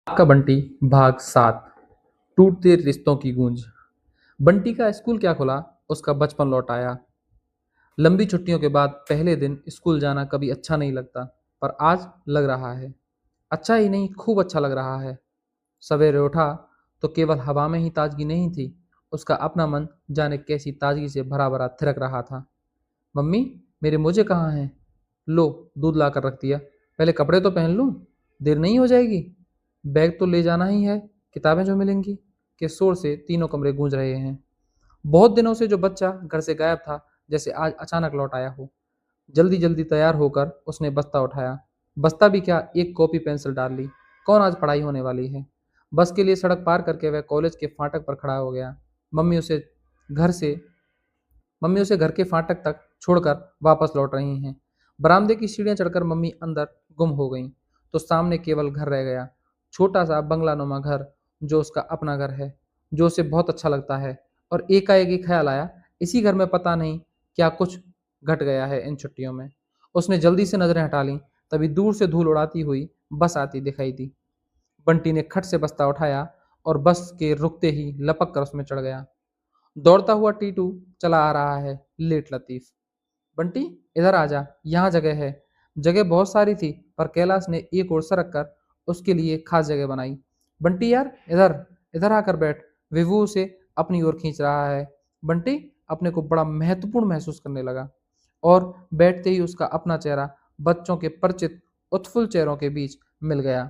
आपका बंटी भाग 7। टूटते रिश्तों की गूंज। बंटी का स्कूल क्या खुला, उसका बचपन लौट आया। लंबी छुट्टियों के बाद पहले दिन स्कूल जाना कभी अच्छा नहीं लगता, पर आज लग रहा है अच्छा ही नहीं, खूब अच्छा लग रहा है। सवेरे उठा तो केवल हवा में ही ताजगी नहीं थी, उसका अपना मन जाने कैसी ताजगी से भरा भरा थिरक रहा था। मम्मी, मेरे मोजे कहाँ हैं? लो, दूध ला कर रख दिया। पहले कपड़े तो पहन लूं, देर नहीं हो जाएगी। बैग तो ले जाना ही है, किताबें जो मिलेंगी। के शोर से तीनों कमरे गूंज रहे हैं। बहुत दिनों से जो बच्चा घर से गायब था, जैसे आज अचानक लौट आया हो। जल्दी जल्दी तैयार होकर उसने बस्ता उठाया। बस्ता भी क्या, एक कॉपी पेंसिल डाल ली। कौन आज पढ़ाई होने वाली है? बस के लिए सड़क पार करके वह कॉलेज के फाटक पर खड़ा हो गया। मम्मी उसे घर से मम्मी उसे घर के फाटक तक छोड़कर वापस लौट रही हैं। बरामदे की सीढ़ियां चढ़कर मम्मी अंदर गुम हो गईं, तो सामने केवल घर रह गया। छोटा सा बंगलानुमा घर, जो उसका अपना घर है, जो उसे बहुत अच्छा लगता है। और एकाएक ही ख्याल आया, इसी घर में पता नहीं क्या कुछ घट गया है इन छुट्टियों में। उसने जल्दी से नजरें हटा लीं, तभी दूर से धूल उड़ाती हुई बस आती दिखाई दी। बंटी ने खट से बस्ता उठाया और बस के रुकते ही लपक कर उसमें चढ़ गया। दौड़ता हुआ टीटू चला आ रहा है, लेट लतीफ। बंटी, इधर आ जा, यहाँ जगह है। जगह बहुत सारी थी, पर कैलाश ने एक ओर सरक कर उसके लिए खास जगह बनाई। बंटी यार, इधर इधर आकर बैठ। विभू उसे अपनी ओर खींच रहा है। बंटी अपने को बड़ा महत्वपूर्ण महसूस करने लगा, और बैठते ही उसका अपना चेहरा बच्चों के परिचित उत्फुल्ल चेहरों के बीच मिल गया।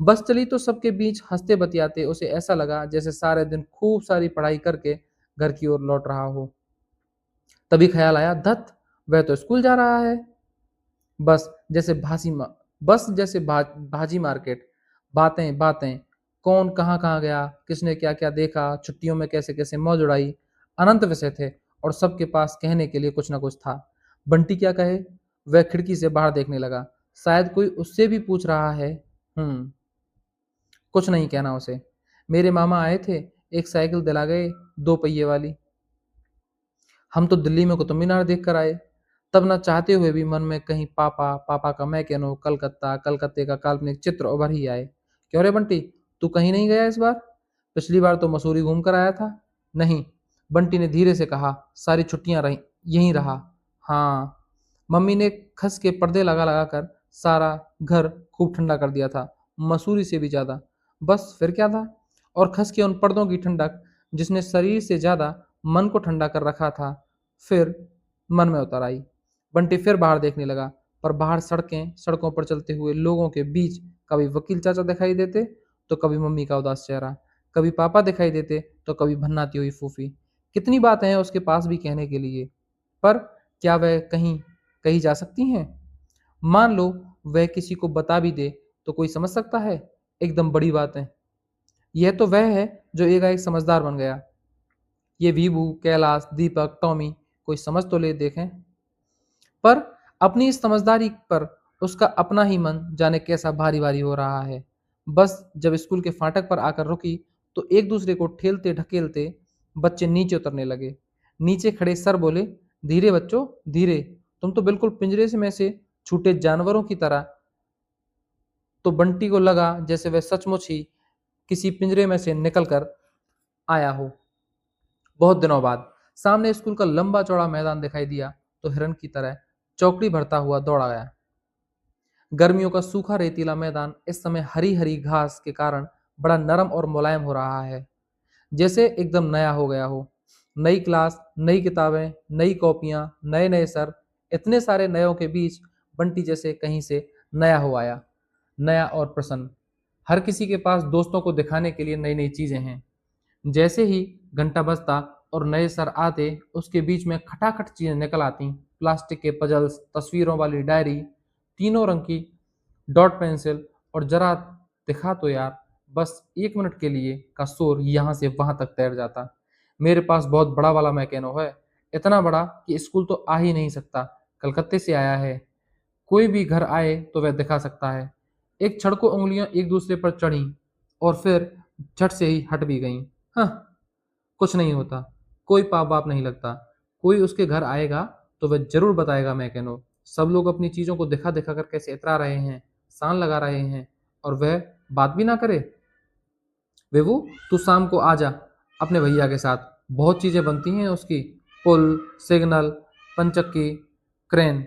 बस चली तो सबके बीच हंसते बतियाते उसे ऐसा लगा जैसे सारे दिन खूब सारी पढ़ाई करके घर की ओर लौट रहा हो। तभी ख्याल आया, धत, वह तो स्कूल जा रहा है। बस जैसे बस जैसे भाजी मार्केट। बातें बातें, कौन कहाँ कहाँ गया, किसने क्या क्या देखा, छुट्टियों में कैसे कैसे मौज उड़ाई। अनंत विषय थे, और सबके पास कहने के लिए कुछ ना कुछ था। बंटी क्या कहे? वह खिड़की से बाहर देखने लगा। शायद कोई उससे भी पूछ रहा है। कुछ नहीं कहना उसे। मेरे मामा आए थे, एक साइकिल दिला गए, 2 पहिए वाली। हम तो दिल्ली में कुतुब मीनार देख कर आए। तब न चाहते हुए भी मन में कहीं पापा, पापा का मैकेनो, कलकत्ता, कलकत्ते का काल्पनिक चित्र उभर ही आए। क्यों रे बंटी, तू कहीं नहीं गया इस बार? पिछली बार तो मसूरी घूम कर आया था। नहीं, बंटी ने धीरे से कहा, सारी छुट्टियां रही, यहीं रहा। हाँ। मम्मी ने खस के पर्दे लगा लगा कर सारा घर खूब ठंडा कर दिया था, मसूरी से भी ज्यादा। बस फिर क्या था? और खस के उन पर्दों की ठंडक, जिसने शरीर से ज्यादा मन को ठंडा कर रखा था, फिर मन में उतर आई। बंटी फिर बाहर देखने लगा, पर बाहर सड़कों पर चलते हुए लोगों के बीच कभी वकील चाचा दिखाई देते, तो कभी मम्मी का उदास चेहरा, कभी पापा दिखाई देते, तो कभी भन्नाती हुई फूफी। कितनी बातें हैं उसके पास भी कहने के लिए, पर क्या वह कहीं कही जा सकती हैं? मान लो वह किसी को बता भी दे, तो कोई समझ सकता है? एकदम बड़ी बात है। यह तो वह है जो एकाएक समझदार बन गया। ये वीबू, कैलाश, दीपक, टॉमी, कोई समझ तो ले देखें। पर अपनी इस समझदारी पर उसका अपना ही मन जाने कैसा भारी भारी हो रहा है। बस जब स्कूल के फाटक पर आकर रुकी, तो एक दूसरे को ठेलते ढकेलते बच्चे नीचे उतरने लगे। नीचे खड़े सर बोले, धीरे बच्चों, धीरे। तुम तो बिल्कुल पिंजरे से में से छूटे जानवरों की तरह। तो बंटी को लगा जैसे वह सचमुच ही किसी पिंजरे में से निकल कर आया हो। बहुत दिनों बाद सामने स्कूल का लंबा चौड़ा मैदान दिखाई दिया, तो हिरन की तरह चौकड़ी भरता हुआ दौड़ा गया। गर्मियों का सूखा रेतीला मैदान इस समय हरी हरी घास के कारण बड़ा नरम और मुलायम हो रहा है, जैसे एकदम नया हो गया हो। नई क्लास, नई किताबें, नई कॉपियां, नए नए सर, इतने सारे नयों के बीच बंटी जैसे कहीं से नया हो आया, नया और प्रसन्न। हर किसी के पास दोस्तों को दिखाने के लिए नई नई चीजें हैं। जैसे ही घंटा बजता और नए सर आते, उसके बीच में खटाखट चीजें निकल आती। प्लास्टिक के पजल्स, तस्वीरों वाली डायरी, तीनों रंग की डॉट पेंसिल, और जरा दिखा तो यार, बस 1 मिनट के लिए का शोर यहाँ से वहां तक तैर जाता। मेरे पास बहुत बड़ा वाला मैकेनो है, इतना बड़ा कि स्कूल तो आ ही नहीं सकता, कलकत्ते से आया है। कोई भी घर आए तो वह दिखा सकता है। एक क्षण को उंगलियां एक दूसरे पर चढ़ी, और फिर झट से ही हट भी गईं। हाँ, कुछ नहीं होता, कोई पाप बाप नहीं लगता। कोई उसके घर आएगा तो वह जरूर बताएगा मैकेनो। सब लोग अपनी चीजों को दिखा दिखा कर कैसे इतरा रहे हैं, सान लगा रहे हैं, और वह बात भी ना करे। विभू, तू शाम को आ जा अपने भैया के साथ, बहुत चीजें बनती हैं उसकी, पुल, सिग्नल, पंचक्की, क्रेन।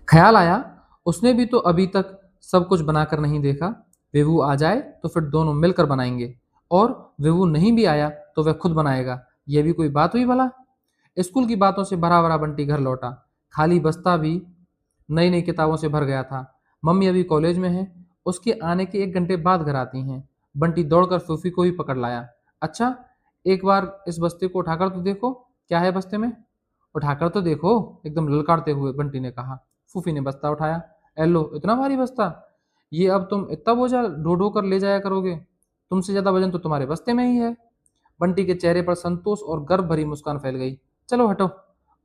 ख्याल आया, उसने भी तो अभी तक सब कुछ बनाकर नहीं देखा। विभू आ जाए तो फिर दोनों मिलकर बनाएंगे, और विभू नहीं भी आया तो वह खुद बनाएगा। यह भी कोई बात हुई भला। स्कूल की बातों से भरा भरा बंटी घर लौटा। खाली बस्ता भी नई नई किताबों से भर गया था। मम्मी अभी कॉलेज में है, उसके आने के 1 घंटे बाद घर आती हैं। बंटी दौड़कर फूफी को ही पकड़ लाया। अच्छा, एक बार इस बस्ते को उठाकर तो देखो, क्या है बस्ते में। उठाकर तो देखो, एकदम ललकारते हुए बंटी ने कहा। फूफी ने बस्ता उठाया। एलो, इतना भारी बस्ता, ये अब तुम इतना बोझा ढो ढो कर ले जाया करोगे, तुमसे ज्यादा वजन तो तुम्हारे बस्ते में ही है। बंटी के चेहरे पर संतोष और गर्व भरी मुस्कान फैल गई। चलो हटो।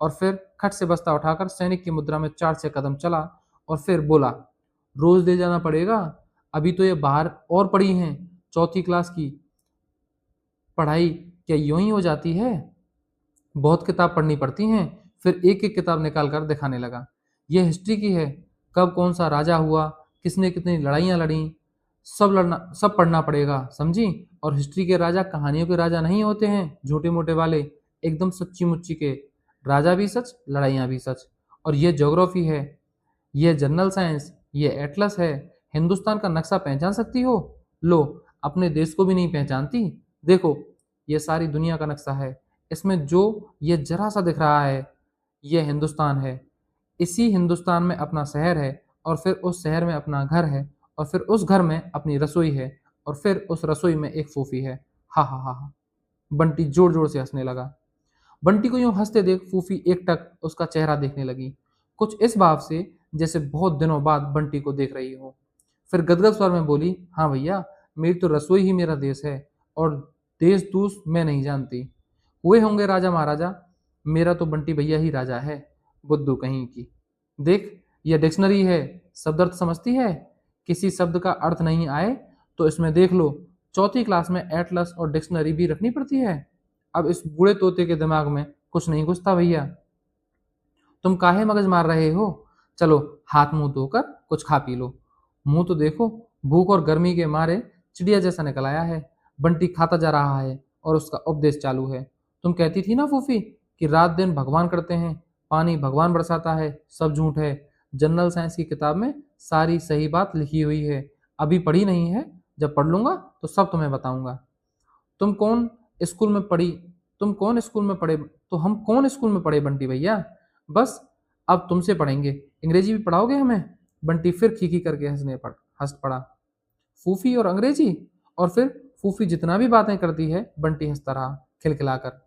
और फिर खट से बस्ता उठाकर सैनिक की मुद्रा में 4 6 कदम चला, और फिर बोला, रोज ले जाना पड़ेगा, अभी तो ये बाहर और पड़ी हैं, चौथी क्लास की पढ़ाई क्या यूं ही हो जाती है, बहुत किताब पढ़नी पड़ती हैं। फिर एक एक किताब निकाल कर दिखाने लगा। यह हिस्ट्री की है, कब कौन सा राजा हुआ, किसने कितनी लड़ाइयाँ लड़ी, सब पढ़ना पड़ेगा, समझी। और हिस्ट्री के राजा कहानियों के राजा नहीं होते हैं झूठे मोटे वाले, एकदम सच्ची मुच्ची के। राजा भी सच, लड़ाइयाँ भी सच। और ये ज्योग्राफी है, ये जनरल साइंस, ये एटलस है। हिंदुस्तान का नक्शा पहचान सकती हो? लो, अपने देश को भी नहीं पहचानती? देखो, ये सारी दुनिया का नक्शा है, इसमें जो ये जरा सा दिख रहा है, ये हिंदुस्तान है। इसी हिंदुस्तान में अपना शहर है, और फिर उस शहर में अपना घर है, और फिर उस घर में अपनी रसोई है, और फिर उस रसोई में एक फूफी है। हा हा हा हा। बंटी जोर जोर से हंसने लगा। बंटी को यूं हंसते देख फूफी एकटक उसका चेहरा देखने लगी, कुछ इस भाव से जैसे बहुत दिनों बाद बंटी को देख रही हो। फिर गदगद स्वर में बोली, हाँ भैया, मेरी तो रसोई ही मेरा देश है, और देश दूस मैं नहीं जानती। हुए होंगे राजा महाराजा, मेरा तो बंटी भैया ही राजा है, बुद्धू कहीं की। देख, यह डिक्शनरी है, शब्द अर्थ समझती है? किसी शब्द का अर्थ नहीं आए तो इसमें देख लो, चौथी क्लास में एटलस और डिक्शनरी भी रखनी पड़ती है। अब इस बूढ़े तोते के दिमाग में कुछ नहीं घुसता भैया। तुम काहे मगज मार रहे हो? चलो हाथ मुंह धोकर कुछ खा पी लो। मुंह तो देखो, भूख और गर्मी के मारे चिड़िया जैसा निकल आया है। बंटी खाता जा रहा है और उसका उपदेश चालू है। तुम कहती थी ना फूफी कि रात दिन भगवान करते हैं, पानी भगवान बरसाता है, सब झूठ है। जनरल साइंस की किताब में सारी सही बात लिखी हुई है। अभी पढ़ी नहीं है, जब पढ़ लूंगा तो सब तुम्हें बताऊंगा। तुम कौन स्कूल में पढ़ी तुम कौन स्कूल में पढ़े तो हम कौन स्कूल में पढ़े बंटी भैया? बस अब तुमसे पढ़ेंगे, अंग्रेजी भी पढ़ाओगे हमें? बंटी फिर खीखी करके हंस पड़ा। फूफी और अंग्रेजी? और फिर फूफी जितना भी बातें करती है, बंटी हंसता रहा खिलखिलाकर।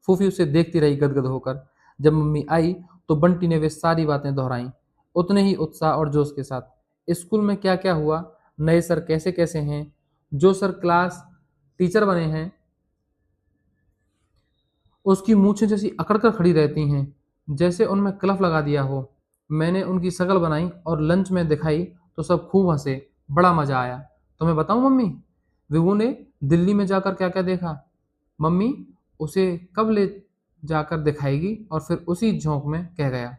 फूफी उसे देखती रही गदगद होकर। जब मम्मी आई तो बंटी ने वे सारी बातें दोहराई, उतने ही उत्साह और जोश के साथ। स्कूल में क्या क्या हुआ, नए सर कैसे कैसे हैं, जो सर क्लास टीचर बने हैं उसकी मूछें जैसी अकड़ कर खड़ी रहती हैं, जैसे उनमें क्लफ लगा दिया हो। मैंने उनकी शक्ल बनाई और लंच में दिखाई तो सब खूब हंसे, बड़ा मजा आया। तुम्हें बताऊं मम्मी, विभू ने दिल्ली में जाकर क्या क्या देखा। मम्मी उसे कब ले जाकर दिखाएगी, और फिर उसी झोंक में कह गया।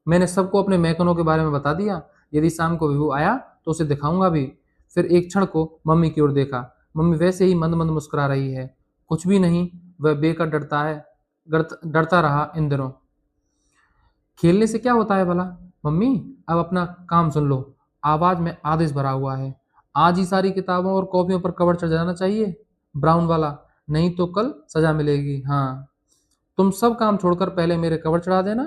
मैंने सबको अपने मैकनों के बारे में बता दिया, यदि शाम को विभू आया तो उसे दिखाऊंगा भी। फिर एक क्षण को मम्मी की ओर देखा। मम्मी वैसे ही मंद मंद मुस्कुरा रही है। कुछ भी नहीं, वह बेकर डरता रहा इन दिनों। खेलने से क्या होता है भला? मम्मी, अब अपना काम सुन लो। आवाज में आदेश भरा हुआ है। आज ही सारी किताबों और कॉपियों पर कवर चढ़ जाना चाहिए, ब्राउन वाला, नहीं तो कल सजा मिलेगी। हाँ, तुम सब काम छोड़कर पहले मेरे कवर चढ़ा देना,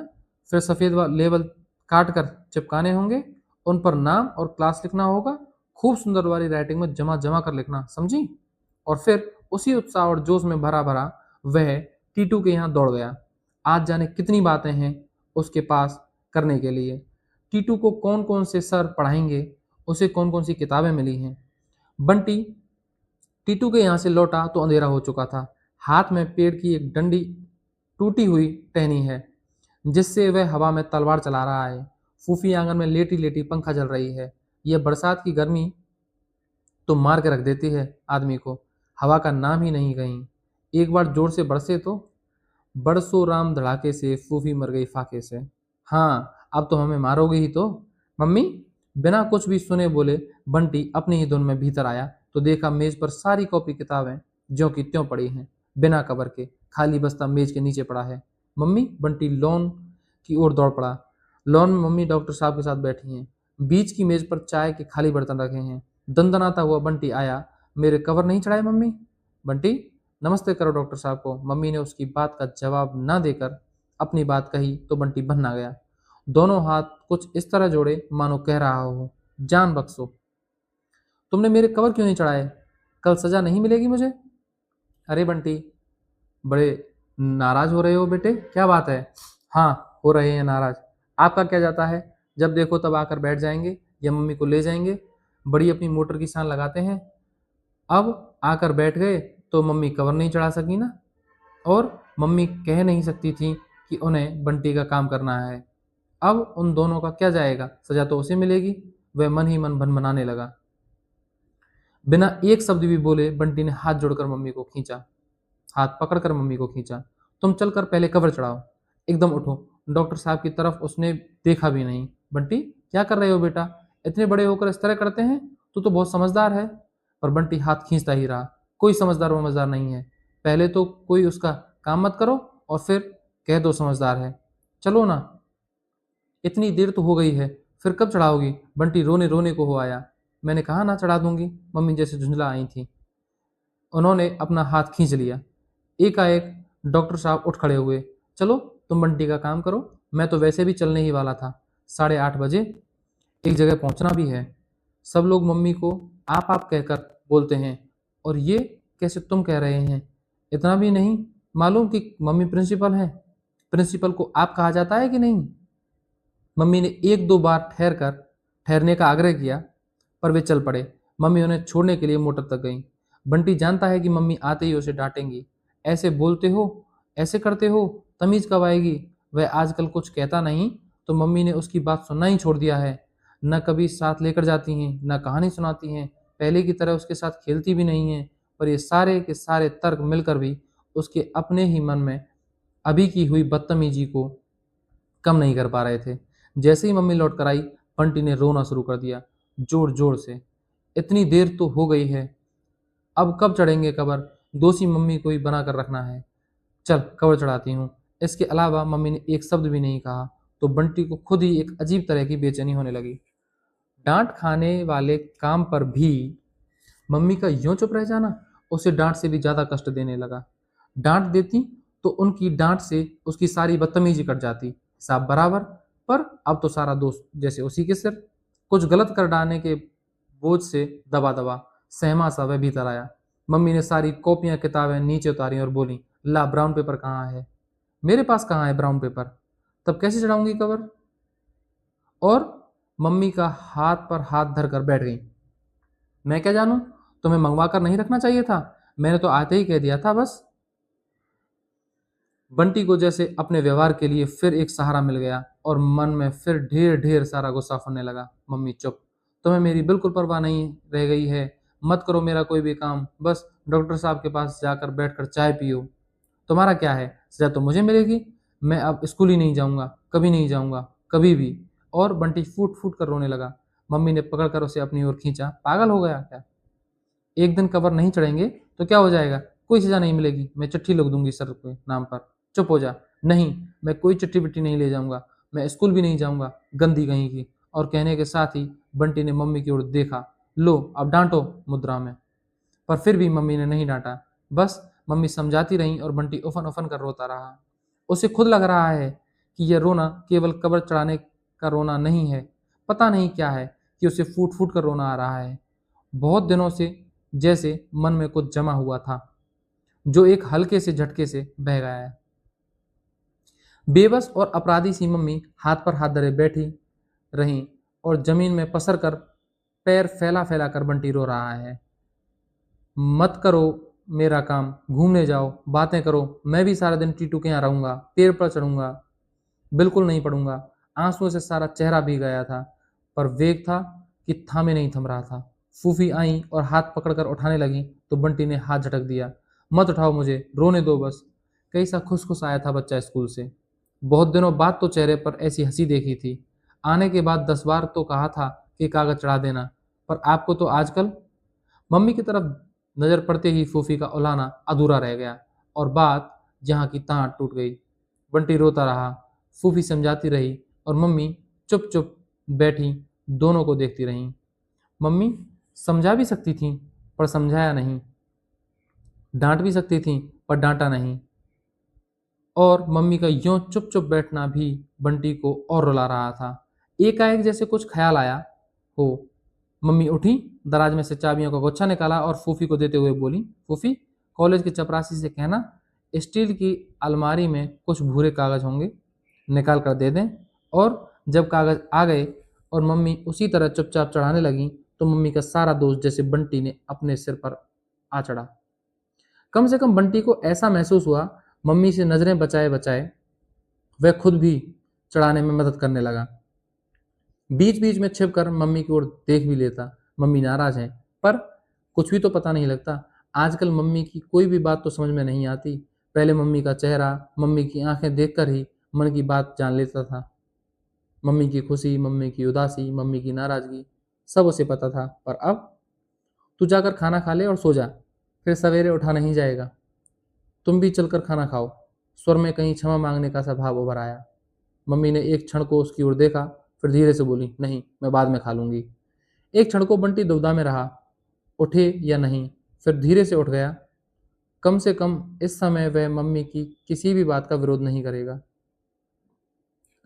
फिर सफ़ेद लेबल काट कर चिपकाने होंगे, उन पर नाम और क्लास लिखना होगा, खूब सुंदर वाली राइटिंग में जमा जमा कर लिखना, समझी। और फिर उसी उत्साह और जोश में भरा भरा वह टीटू के यहाँ दौड़ गया। आज जाने कितनी बातें हैं उसके पास करने के लिए। टीटू को कौन कौन से सर पढ़ाएंगे, उसे कौन कौन सी किताबें मिली हैं। बंटी टीटू के यहाँ से लौटा तो अंधेरा हो चुका था। हाथ में पेड़ की एक डंडी टूटी हुई टहनी है, जिससे वह हवा में तलवार चला रहा है। फूफी आंगन में लेटी लेटी पंखा चल रही है। यह बरसात की गर्मी तो मार के रख देती है आदमी को। हवा का नाम ही नहीं कहीं। एक बार जोर से बरसे तो बरसो राम धड़ाके से फूफी मर गई फाके से। हाँ, अब तो हमें मारोगे ही तो। मम्मी, बिना कुछ भी सुने बोले बंटी अपनी ही धुन में भीतर आया तो देखा मेज पर सारी कॉपी किताबें ज्यों की त्यों पड़ी हैं, बिना कवर के। खाली बस्ता मेज के नीचे पड़ा है। मम्मी, बंटी लॉन की ओर दौड़ पड़ा। लॉन में मम्मी डॉक्टर साहब के साथ बैठी हैं। बीच की मेज पर चाय के खाली बर्तन रखे हैं। दंदनाता हुआ बंटी आया। मेरे कवर नहीं चढ़ाए मम्मी? बंटी, नमस्ते करो डॉक्टर साहब को। मम्मी ने उसकी बात का जवाब न देकर अपनी बात कही तो बंटी बन्ना गया। दोनों हाथ कुछ इस तरह जोड़े मानो कह रहा हो, जान बख्शो। तुमने मेरे कवर क्यों नहीं चढ़ाए? कल सजा नहीं मिलेगी मुझे? अरे बंटी, बड़े नाराज हो रहे हो बेटे, क्या बात है? हाँ, हो रहे हैं नाराज। आपका क्या जाता है? जब देखो तब आकर बैठ जाएंगे या मम्मी को ले जाएंगे। बड़ी अपनी मोटर की सान लगाते हैं। अब आकर बैठ गए तो मम्मी कवर नहीं चढ़ा सकी ना। और मम्मी कह नहीं सकती थी कि उन्हें बंटी का काम करना है। अब उन दोनों का क्या जाएगा, सजा तो उसे मिलेगी। वह मन ही मन भनभनाने लगा। बिना एक शब्द भी बोले बंटी ने हाथ जोड़कर मम्मी को खींचा, हाथ पकड़कर मम्मी को खींचा। तुम चलकर पहले कवर चढ़ाओ, एकदम उठो। डॉक्टर साहब की तरफ उसने देखा भी नहीं। बंटी, क्या कर रहे हो बेटा? इतने बड़े होकर इस तरह करते हैं? तू तो बहुत समझदार है। पर बंटी हाथ खींचता ही रहा। कोई समझदार वमझदार नहीं है। पहले तो कोई उसका काम मत करो और फिर कह दो समझदार है। चलो ना, इतनी देर तो हो गई है, फिर कब चढ़ाओगी? बंटी रोने रोने को हो आया। मैंने कहा ना चढ़ा दूंगी, मम्मी जैसे झुंझला आई थी। उन्होंने अपना हाथ खींच लिया। एकाएक डॉक्टर साहब उठ खड़े हुए। चलो, तुम बंटी का काम करो, मैं तो वैसे भी चलने ही वाला था। 8:30 बजे एक जगह पहुंचना भी है। सब लोग मम्मी को आप कहकर बोलते हैं और ये कैसे तुम कह रहे हैं? इतना भी नहीं मालूम कि मम्मी प्रिंसिपल हैं? प्रिंसिपल को आप कहा जाता है कि नहीं? मम्मी ने एक दो बार ठहरने का आग्रह किया, पर वे चल पड़े। मम्मी उन्हें छोड़ने के लिए मोटर तक गई। बंटी जानता है कि मम्मी आते ही उसे डांटेंगी। ऐसे बोलते हो, ऐसे करते हो, तमीज कब आएगी? वह आजकल कुछ कहता नहीं तो मम्मी ने उसकी बात सुनना ही छोड़ दिया है। न कभी साथ लेकर जाती हैं, न कहानी सुनाती हैं, पहले की तरह उसके साथ खेलती भी नहीं है। पर ये सारे के सारे तर्क मिलकर भी उसके अपने ही मन में अभी की हुई बदतमीजी को कम नहीं कर पा रहे थे। जैसे ही मम्मी लौट कर आई, बंटी ने रोना शुरू कर दिया, जोर जोर से। इतनी देर तो हो गई है, अब कब चढ़ेंगे कबर? दोषी मम्मी को ही बना कर रखना है। चल कवर चढ़ाती हूँ। इसके अलावा मम्मी ने एक शब्द भी नहीं कहा तो बंटी को खुद ही एक अजीब तरह की बेचैनी होने लगी। डांट खाने वाले काम पर भी मम्मी का यूं चुप रह जाना उसे डांट से भी ज्यादा कष्ट देने लगा। डांट देती तो उनकी डांट से उसकी सारी बदतमीजी कट जाती, हिसाब बराबर। पर अब तो सारा दोष जैसे उसी के सिर। कुछ गलत कर डालने के बोझ से दबा दबा सहमा सा वह भीतर आया। मम्मी ने सारी कॉपियां किताबें नीचे उतारी और बोली, ला ब्राउन पेपर कहाँ है? मेरे पास कहाँ है ब्राउन पेपर? तब कैसे चढ़ाऊंगी कवर? और मम्मी का हाथ पर हाथ धर कर बैठ गई। मैं क्या जानूं, तुम्हें मंगवा कर नहीं रखना चाहिए था? मैंने तो आते ही कह दिया था बस। बंटी को जैसे अपने व्यवहार के लिए फिर एक सहारा मिल गया और मन में फिर ढेर ढेर सारा गुस्सा फूटने लगा। मम्मी चुप, तुम्हें मेरी बिल्कुल परवाह नहीं रह गई है। मत करो मेरा कोई भी काम, बस डॉक्टर साहब के पास जाकर बैठकर चाय पियो। तुम्हारा क्या है, सजा तो मुझे मिलेगी। मैं अब स्कूल ही नहीं जाऊंगा, कभी नहीं जाऊंगा, कभी भी। और बंटी फूट फूट कर रोने लगा। मम्मी ने पकड़कर उसे अपनी ओर खींचा। पागल हो गया क्या? एक दिन कवर नहीं चढ़ेंगे तो क्या हो जाएगा? कोई सजा नहीं मिलेगी, मैं चिट्ठी लिख दूंगी सर के नाम पर। चुप हो जा। नहीं, मैं कोई चिट्ठी विट्ठी नहीं ले जाऊंगा, मैं स्कूल भी नहीं जाऊंगा, गंदी कहीं की। और कहने के साथ ही बंटी ने मम्मी की ओर देखा। लो अब डांटो मुद्रा में। पर फिर भी मम्मी ने नहीं डांटा। बस मम्मी समझाती रहीं और बंटी उफन उफन कर रोता रहा। उसे खुद लग रहा है कि यह रोना केवल कब्र चढ़ाने का रोना नहीं है। पता नहीं क्या है कि उसे फूट फूट कर रोना आ रहा है। बहुत दिनों से जैसे मन में कुछ जमा हुआ था जो एक हल्के से झटके से बह गया है। बेबस और अपराधी सी मम्मी हाथ पर हाथ धरे बैठी रहीं और जमीन में पसर कर पैर फैला फैला कर बंटी रो रहा है। मत करो मेरा काम, घूमने जाओ, बातें करो, मैं भी सारा दिन टीटू के यहाँ रहूंगा, पेड़ पर चढ़ूंगा, बिल्कुल नहीं पढ़ूंगा। आंसुओं से सारा चेहरा भीग गया था, पर वेग था कि थामे नहीं थम रहा था। फूफी आई और हाथ पकड़कर उठाने लगी तो बंटी ने हाथ झटक दिया। मत उठाओ मुझे, रोने दो बस। कैसा खुश खुश आया था बच्चा स्कूल से। बहुत दिनों बाद तो चेहरे पर ऐसी हंसी देखी थी। आने के बाद 10 बार तो कहा था कि कागज चढ़ा देना, पर आपको तो आजकल। मम्मी की तरफ नजर पड़ते ही फूफी का उलाहना अधूरा रह गया और बात जहाँ की तहाँ टूट गई। बंटी रोता रहा, फूफी समझाती रही और मम्मी चुप चुप बैठी दोनों को देखती रहीं। मम्मी समझा भी सकती थी पर समझाया नहीं, डांट भी सकती थी पर डांटा नहीं, और मम्मी का यूं चुप चुप बैठना भी बंटी को और रुला रहा था। एकाएक जैसे कुछ ख्याल आया हो, मम्मी उठी, दराज में से चाबियों का गुच्छा निकाला और फूफी को देते हुए बोली, फूफी कॉलेज की चपरासी से कहना स्टील की अलमारी में कुछ भूरे कागज होंगे, निकाल कर दे दें। और जब कागज आ गए और मम्मी उसी तरह चुपचाप चढ़ाने लगी तो मम्मी का सारा दोष जैसे बंटी ने अपने सिर पर आ चढ़ा। कम से कम बंटी को ऐसा महसूस हुआ मम्मी से नजरें बचाए बचाए वह खुद भी चढ़ाने में मदद करने लगा। बीच बीच में छिप कर मम्मी की ओर देख भी लेता। मम्मी नाराज हैं पर कुछ भी तो पता नहीं लगता। आजकल मम्मी की कोई भी बात तो समझ में नहीं आती। पहले मम्मी का चेहरा, मम्मी की आंखें देखकर ही मन की बात जान लेता था। मम्मी की खुशी, मम्मी की उदासी, मम्मी की नाराजगी, सब उसे पता था। पर अब तू जाकर खाना खा ले और सो जा, फिर सवेरे उठा नहीं जाएगा। तुम भी चलकर खाना खाओ। स्वर में कहीं क्षमा मांगने का सा भाव उभर आया। मम्मी ने एक क्षण को उसकी ओर देखा, फिर धीरे से बोली, नहीं, मैं बाद में खा लूंगी। एक क्षण को बंटी दुविधा में रहा, उठे या नहीं। फिर धीरे से उठ गया। कम से कम इस समय वह मम्मी की किसी भी बात का विरोध नहीं करेगा।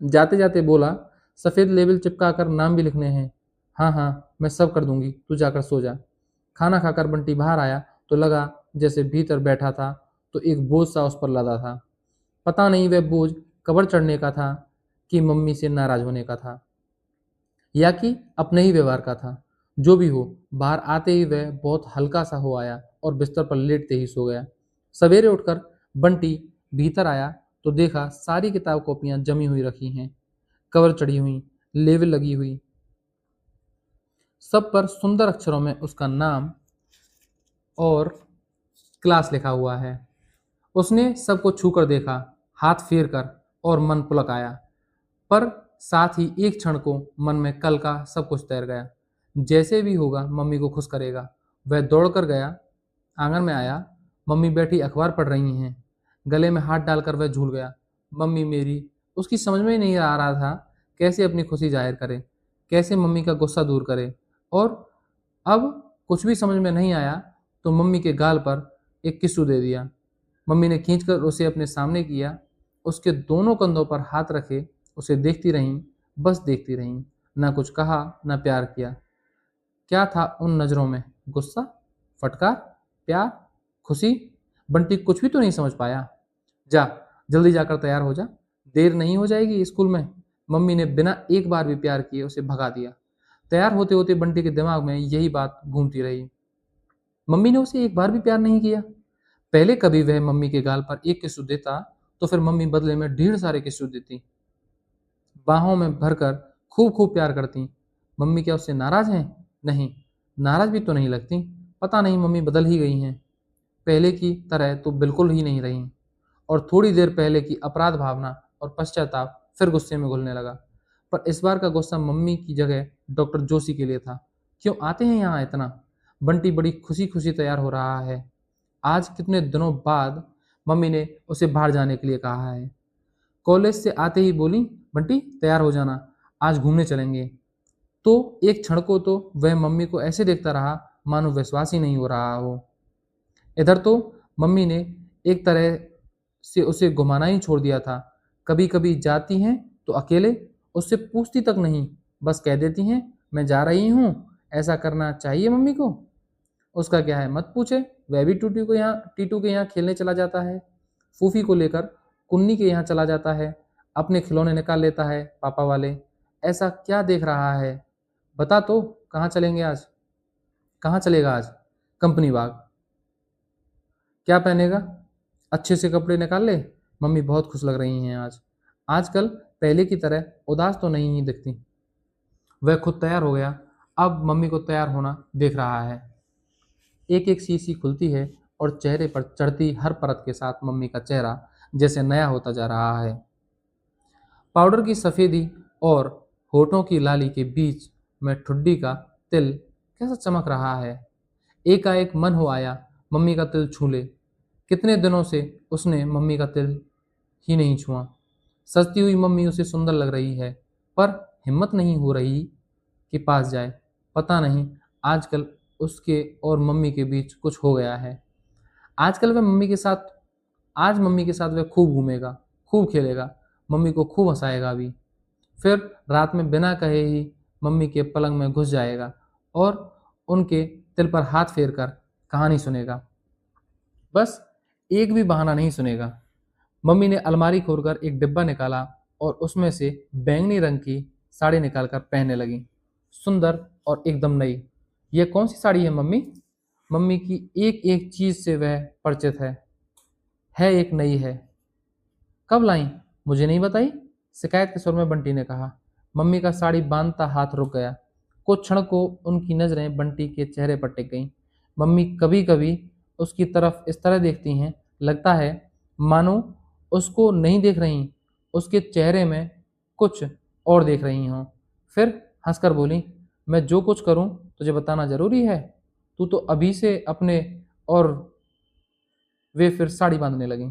जाते जाते बोला, सफेद लेबल चिपका कर नाम भी लिखने हैं। हाँ हाँ, मैं सब कर दूंगी, तू जाकर सो जा। खाना खाकर बंटी बाहर आया तो लगा जैसे भीतर बैठा था तो एक बोझ सा उस पर लदा था। पता नहीं वह बोझ कब्र चढ़ने का था कि मम्मी से नाराज होने का था या कि अपने ही व्यवहार का था। जो भी हो, बाहर आते ही वह बहुत हल्का सा हो आया और बिस्तर पर लेटते ही सो गया। सवेरे उठकर बंटी भीतर आया तो देखा सारी किताब कॉपियां जमी हुई रखी हैं, कवर चढ़ी हुई, लेबल लगी हुई, सब पर सुंदर अक्षरों में उसका नाम और क्लास लिखा हुआ है। उसने सबको छूकर देखा, हाथ फेर कर, और मन पुलक आया। पर साथ ही एक क्षण को मन में कल का सब कुछ तैर गया। जैसे भी होगा मम्मी को खुश करेगा। वह दौड़कर गया, आंगन में आया। मम्मी बैठी अखबार पढ़ रही हैं। गले में हाथ डालकर वह झूल गया। मम्मी मेरी, उसकी समझ में ही नहीं आ रहा था कैसे अपनी खुशी जाहिर करे, कैसे मम्मी का गुस्सा दूर करे। और अब कुछ भी समझ में नहीं आया तो मम्मी के गाल पर एक किस्सू दे दिया। मम्मी ने खींचकर उसे अपने सामने किया, उसके दोनों कंधों पर हाथ रखे उसे देखती रहीं, बस देखती रहीं। ना कुछ कहा, ना प्यार किया। क्या था उन नज़रों में? गुस्सा, फटकार, प्यार, खुशी? बंटी कुछ भी तो नहीं समझ पाया। जा, जल्दी जाकर तैयार हो जा, देर नहीं हो जाएगी स्कूल में। मम्मी ने बिना एक बार भी प्यार किए उसे भगा दिया। तैयार होते होते बंटी के दिमाग में यही बात घूमती रही। मम्मी ने उसे एक बार भी प्यार नहीं किया। पहले कभी वह मम्मी के गाल पर एक किस्सू देता तो फिर मम्मी बदले में ढेर सारे किस्सू देती, बाहों में भरकर खूब खूब प्यार करती। मम्मी क्या उससे नाराज हैं? नहीं, नाराज भी तो नहीं लगती। पता नहीं मम्मी बदल ही गई हैं, पहले की तरह तो बिल्कुल ही नहीं रही। और थोड़ी देर पहले की अपराध भावना और पश्चाताप फिर गुस्से में घुलने लगा। पर इस बार का गुस्सा मम्मी की जगह डॉक्टर जोशी के लिए था। क्यों आते हैं यहाँ इतना? बंटी बड़ी खुशी खुशी तैयार हो रहा है। आज कितने दिनों बाद मम्मी ने उसे बाहर जाने के लिए कहा है। कॉलेज से आते ही बोली, बंटी तैयार हो जाना, आज घूमने चलेंगे। तो एक क्षण को तो वह मम्मी को ऐसे देखता रहा मानो विश्वास ही नहीं हो रहा हो। इधर तो मम्मी ने एक तरह से उसे घुमाना ही छोड़ दिया था। कभी कभी जाती हैं तो अकेले, उससे पूछती तक नहीं, बस कह देती हैं मैं जा रही हूँ। ऐसा करना चाहिए मम्मी को? उसका क्या है, मत पूछे। वह भी टीटू के यहाँ खेलने चला जाता है, फूफी को लेकर कुन्नी के यहाँ चला जाता है, अपने खिलौने निकाल लेता है पापा वाले। ऐसा क्या देख रहा है? बता तो, कहाँ चलेंगे आज? कहाँ चलेगा आज? कंपनी बाग। क्या पहनेगा? अच्छे से कपड़े निकाल ले। मम्मी बहुत खुश लग रही हैं आज, आजकल पहले की तरह उदास तो नहीं ही दिखती। वह खुद तैयार हो गया, अब मम्मी को तैयार होना देख रहा है। एक एक शीशी खुलती है और चेहरे पर चढ़ती हर परत के साथ मम्मी का चेहरा जैसे नया होता जा रहा है। पाउडर की सफ़ेदी और होठों की लाली के बीच में ठुड्डी का तिल कैसा चमक रहा है। एकाएक मन हो आया मम्मी का तिल छू ले। कितने दिनों से उसने मम्मी का तिल ही नहीं छुआ। सजती हुई मम्मी उसे सुंदर लग रही है, पर हिम्मत नहीं हो रही कि पास जाए। पता नहीं आजकल उसके और मम्मी के बीच कुछ हो गया है। आजकल वह मम्मी के साथ आज मम्मी के साथ वह खूब घूमेगा, खूब खेलेगा, मम्मी को खूब हंसाएगा भी। फिर रात में बिना कहे ही मम्मी के पलंग में घुस जाएगा और उनके तिल पर हाथ फेर कर कहानी सुनेगा। बस एक भी बहाना नहीं सुनेगा। मम्मी ने अलमारी खोलकर एक डिब्बा निकाला और उसमें से बैंगनी रंग की साड़ी निकालकर पहनने लगी। सुंदर और एकदम नई। यह कौन सी साड़ी है मम्मी? मम्मी की एक एक चीज से वह परिचित है एक नई है। कब लाई? मुझे नहीं बताई? शिकायत के स्वर में बंटी ने कहा। मम्मी का साड़ी बांधता हाथ रुक गया। कुछ क्षण को उनकी नजरें बंटी के चेहरे पर टिक गईं। मम्मी कभी कभी उसकी तरफ इस तरह देखती हैं, लगता है मानो उसको नहीं देख रही, उसके चेहरे में कुछ और देख रही हों। फिर हंसकर बोली, मैं जो कुछ करूं तुझे बताना जरूरी है? तू तो अभी से अपने। और वे फिर साड़ी बांधने लगी।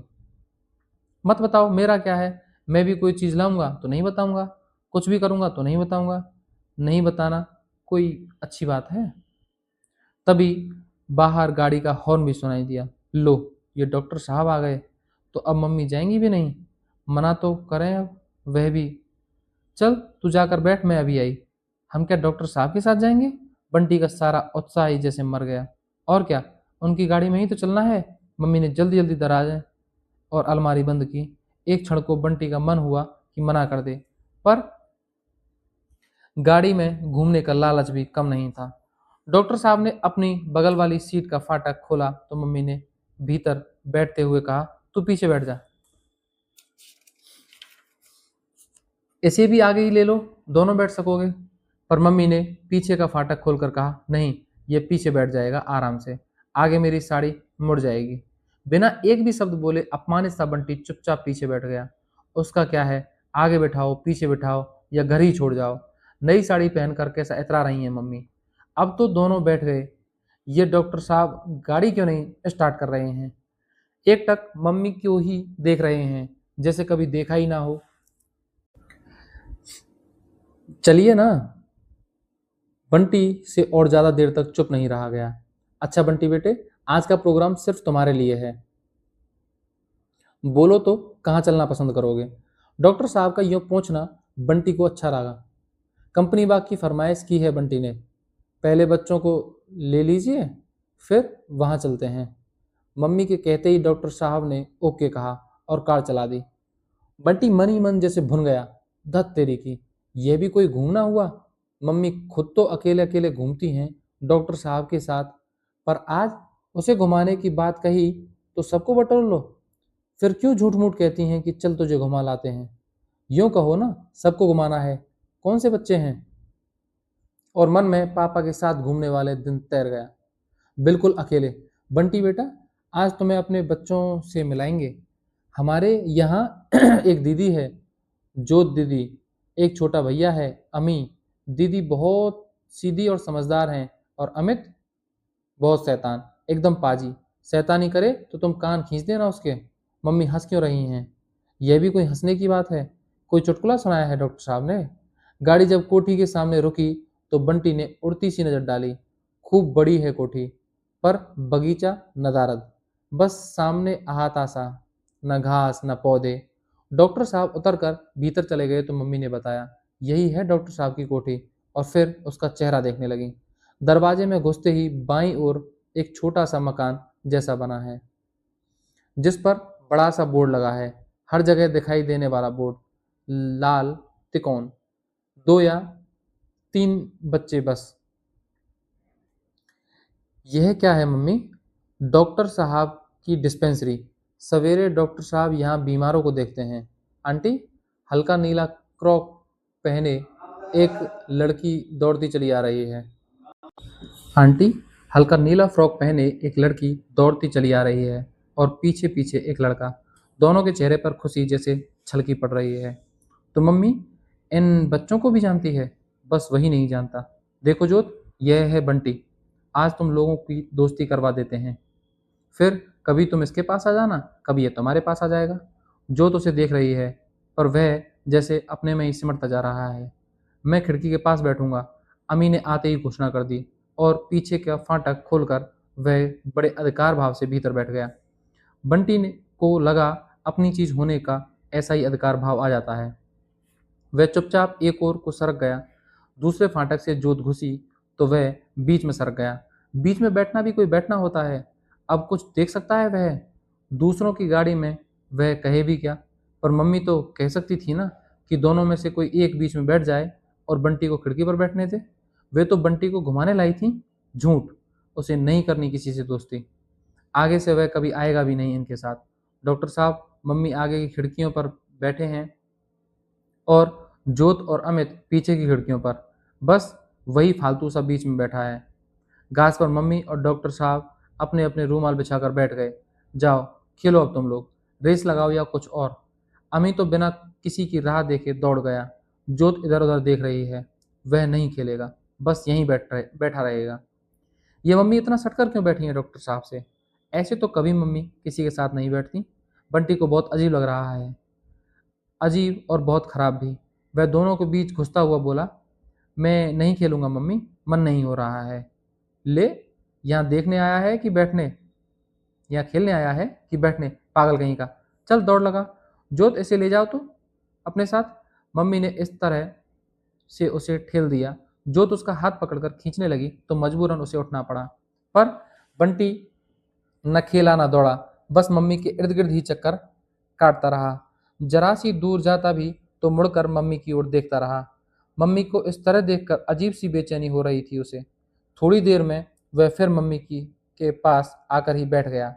मत बताओ, मेरा क्या है? मैं भी कोई चीज़ लाऊंगा तो नहीं बताऊंगा, कुछ भी करूंगा तो नहीं बताऊंगा। नहीं बताना कोई अच्छी बात है? तभी बाहर गाड़ी का हॉर्न भी सुनाई दिया। लो, ये डॉक्टर साहब आ गए। तो अब मम्मी जाएंगी भी नहीं? मना तो करें अब वह भी। चल तू जाकर बैठ, मैं अभी आई। हम क्या डॉक्टर साहब के साथ जाएंगे? बंटी का सारा उत्साह ही जैसे मर गया। और क्या, उनकी गाड़ी में ही तो चलना है। मम्मी ने जल्दी जल्दी दरवाजे और अलमारी बंद की। एक क्षण को बंटी का मन हुआ कि मना कर दे, पर गाड़ी में घूमने का लालच भी कम नहीं था। डॉक्टर साहब ने अपनी बगल वाली सीट का फाटक खोला तो मम्मी ने भीतर बैठते हुए कहा, तू पीछे बैठ जा। इसे भी आगे ही ले लो, दोनों बैठ सकोगे। पर मम्मी ने पीछे का फाटक खोलकर कहा, नहीं, ये पीछे बैठ जाएगा आराम से, आगे मेरी साड़ी मुड़ जाएगी। बिना एक भी शब्द बोले अपमानित सा बंटी चुपचाप पीछे बैठ गया। उसका क्या है, आगे बैठाओ पीछे बैठाओ या घर ही छोड़ जाओ। नई साड़ी पहनकर कैसा इतरा रही हैं मम्मी। अब तो दोनों बैठ गए। ये डॉक्टर साहब गाड़ी क्यों नहीं स्टार्ट कर रहे हैं? एक टक मम्मी क्यों ही देख रहे हैं, जैसे कभी देखा ही ना हो। चलिए ना। बंटी से और ज्यादा देर तक चुप नहीं रहा गया। अच्छा बंटी बेटे, आज का प्रोग्राम सिर्फ तुम्हारे लिए है। बोलो तो कहाँ चलना पसंद करोगे? डॉक्टर साहब का यूं पूछना बंटी को अच्छा लगा। कंपनी बाग की फरमाइश की है बंटी ने। पहले बच्चों को ले लीजिए, फिर वहां चलते हैं। मम्मी के कहते ही डॉक्टर साहब ने ओके कहा और कार चला दी। बंटी मन ही मन जैसे भुन गया। धत तेरी की, यह भी कोई घूमना हुआ। मम्मी खुद तो अकेले अकेले घूमती हैं डॉक्टर साहब के साथ, पर आज उसे घुमाने की बात कही तो सबको बटोर लो। फिर क्यों झूठ मूठ कहती हैं कि चल तुझे घुमा लाते हैं? यूं कहो ना, सबको घुमाना है। कौन से बच्चे हैं? और मन में पापा के साथ घूमने वाले दिन तैर गया। बिल्कुल अकेले। बंटी बेटा, आज तुम्हें अपने बच्चों से मिलाएंगे। हमारे यहाँ एक दीदी है, जोत दीदी। एक छोटा भैया है, अमी। दीदी बहुत सीधी और समझदार हैं, और अमित बहुत शैतान, एकदम पाजी। शैतानी करे तो तुम कान खींच देना उसके। मम्मी हंस क्यों रही हैं? यह भी कोई हंसने की बात है? कोई चुटकुला सुनाया है डॉक्टर साहब ने? गाड़ी जब कोठी के सामने रुकी तो बंटी ने उड़ती सी नजर डाली। खूब बड़ी है कोठी, पर बगीचा नदारद। बस सामने अहाता सा, न घास न पौधे। डॉक्टर साहब उतरकर भीतर चले गए तो मम्मी ने बताया, यही है डॉक्टर साहब की कोठी। और फिर उसका चेहरा देखने लगी। दरवाजे में घुसते ही बाईं ओर एक छोटा सा मकान जैसा बना है, जिस पर बड़ा सा बोर्ड लगा है। हर जगह दिखाई देने वाला बोर्ड, लाल तिकोन। 2 या 3 बच्चे बस। यह क्या है मम्मी? डॉक्टर साहब की डिस्पेंसरी। सवेरे डॉक्टर साहब यहाँ बीमारों को देखते हैं। आंटी, हल्का नीला क्रॉक पहने एक लड़की दौड़ती चली आ रही है। आंटी, हल्का नीला फ्रॉक पहने एक लड़की दौड़ती चली आ रही है, और पीछे पीछे एक लड़का। दोनों के चेहरे पर खुशी जैसे छलकी पड़ रही है। तो मम्मी इन बच्चों को भी जानती है? बस वही नहीं जानता। देखो जोत, यह है बंटी, आज तुम लोगों की दोस्ती करवा देते हैं। फिर कभी तुम इसके पास आ जाना, कभी ये तुम्हारे पास आ जाएगा। जोत उसे देख रही है, पर वह जैसे अपने में ही सिमटता जा रहा है। मैं खिड़की के पास बैठूंगा, अमी ने आते ही घोषणा कर दी, और पीछे का फाटक खोलकर वह बड़े अधिकार भाव से भीतर बैठ गया। बंटी ने को लगा अपनी चीज होने का ऐसा ही अधिकार भाव आ जाता है। वह चुपचाप एक ओर को सरक गया। दूसरे फाटक से जोत घुसी तो वह बीच में सरक गया। बीच में बैठना भी कोई बैठना होता है। अब कुछ देख सकता है वह। दूसरों की गाड़ी में वह कहे भी क्या। पर मम्मी तो कह सकती थी ना कि दोनों में से कोई एक बीच में बैठ जाए और बंटी को खिड़की पर बैठने दे। वे तो बंटी को घुमाने लाई थी। झूठ। उसे नहीं करनी किसी से दोस्ती। आगे से वह कभी आएगा भी नहीं इनके साथ। डॉक्टर साहब, मम्मी आगे की खिड़कियों पर बैठे हैं और जोत और अमित पीछे की खिड़कियों पर। बस वही फालतू सा बीच में बैठा है। घास पर मम्मी और डॉक्टर साहब अपने अपने रूमाल बिछाकर बैठ गए। जाओ, खेलो अब तुम लोग, रेस लगाओ या कुछ और। अमी तो बिना किसी की राह देखे दौड़ गया। जोत इधर उधर देख रही है। वह नहीं खेलेगा, बस यहीं बैठा रहेगा। ये मम्मी इतना सटकर क्यों बैठी है डॉक्टर साहब से? ऐसे तो कभी मम्मी किसी के साथ नहीं बैठती। बंटी को बहुत अजीब लग रहा है। अजीब और बहुत खराब भी। वह दोनों के बीच घुसता हुआ बोला, मैं नहीं खेलूंगा मम्मी, मन नहीं हो रहा है। ले, यहाँ देखने आया है कि बैठने? यहाँ खेलने आया है कि बैठने, पागल कहीं का। चल दौड़ लगा। जोत, इसे ले जाओ तो अपने साथ। मम्मी ने इस तरह से उसे ठेल दिया। जोत उसका हाथ पकड़कर खींचने लगी तो मजबूरन उसे उठना पड़ा। पर बंटी न खेला न दौड़ा, बस मम्मी के इर्द गिर्द ही चक्कर काटता रहा। जरा सी दूर जाता भी तो मुड़कर मम्मी की ओर देखता रहा। मम्मी को इस तरह देखकर अजीब सी बेचैनी हो रही थी उसे। थोड़ी देर में वह फिर मम्मी की के पास आकर ही बैठ गया।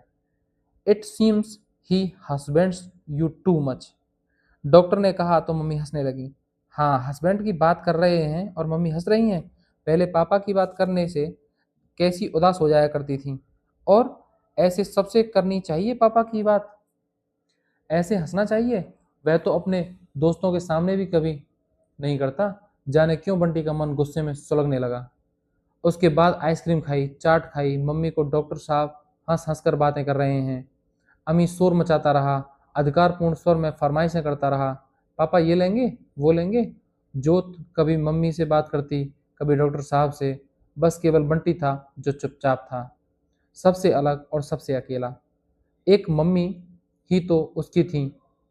It seems he husbands you too much, doctor ने कहा तो मम्मी हंसने लगी। हाँ, हस्बैंड की बात कर रहे हैं और मम्मी हंस रही हैं। पहले पापा की बात करने से कैसी उदास हो जाया करती थी। और ऐसे सबसे करनी चाहिए पापा की बात, ऐसे हंसना चाहिए। वह तो अपने दोस्तों के सामने भी कभी नहीं करता। जाने क्यों बंटी का मन गुस्से में सुलगने लगा। उसके बाद आइसक्रीम खाई, चाट खाई। मम्मी को डॉक्टर साहब हंस हंस कर बातें कर रहे हैं। अमी शोर मचाता रहा, अधिकारपूर्ण स्वर में फरमाइशें करता रहा। पापा ये लेंगे, वो लेंगे। जोत कभी मम्मी से बात करती, कभी डॉक्टर साहब से। बस केवल बंटी था जो चुपचाप था, सबसे अलग और सबसे अकेला। एक मम्मी ही तो उसकी थी,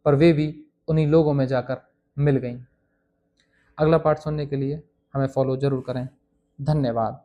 पर वे भी उन्हीं लोगों में जाकर मिल गईं। अगला पार्ट सुनने के लिए हमें फॉलो जरूर करें। धन्यवाद।